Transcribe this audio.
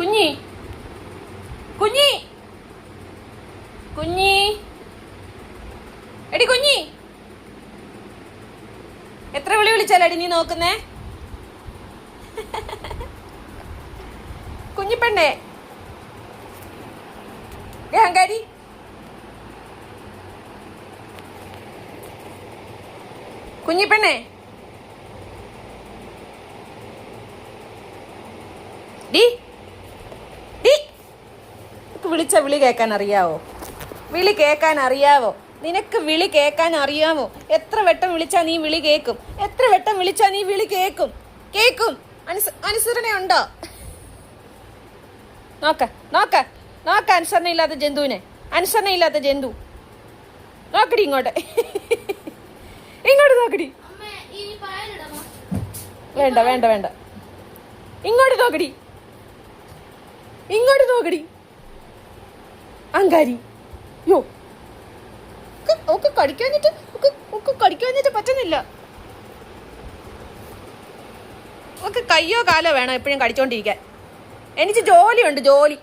കുഞ്ഞി കുഞ്ഞി കുഞ്ഞി എടി കുഞ്ഞി, എത്ര വിളി വിളിച്ചാലടി നീ നോക്കുന്നേ? കുഞ്ഞിപ്പെണ്ണേ, അഹങ്കാരി, കുഞ്ഞിപ്പെണ്ണേ, ഡി ഡി വിളിച്ച വിളി കേൾക്കാൻ അറിയാവോ? വിളി കേൾക്കാൻ അറിയാവോ? നിനക്ക് വിളി കേൾക്കാൻ അറിയാമോ? എത്ര വട്ടം വിളിച്ചാ നീ വിളി കേൾക്കും? എത്ര വട്ടം വിളിച്ചാ നീ വിളി കേൾക്കും? കേൾക്കും. അനുസരണയുണ്ടോ? നോക്ക നോക്ക നോക്ക, അനുസരണയില്ലാത്ത ജന്തുവിനെ, അനുസരണയില്ലാത്ത ജന്തു. നോക്കടി ഇങ്ങോട്ട്, ഇങ്ങോട്ട് നോക്കടി. വേണ്ട വേണ്ട വേണ്ട, ഇങ്ങോട്ട് നോക്കടി, ഇങ്ങോട്ട് നോക്കടി. അങ്കാരി, യോ ഒക്കെ കടിക്കാഞ്ഞിട്ട് പറ്റുന്നില്ല. ഒക്കെ കയ്യോ കാലോ വേണം എപ്പോഴും കടിച്ചോണ്ടിരിക്കാൻ. എനിക്ക് ജോലിയുണ്ട്, ജോലി.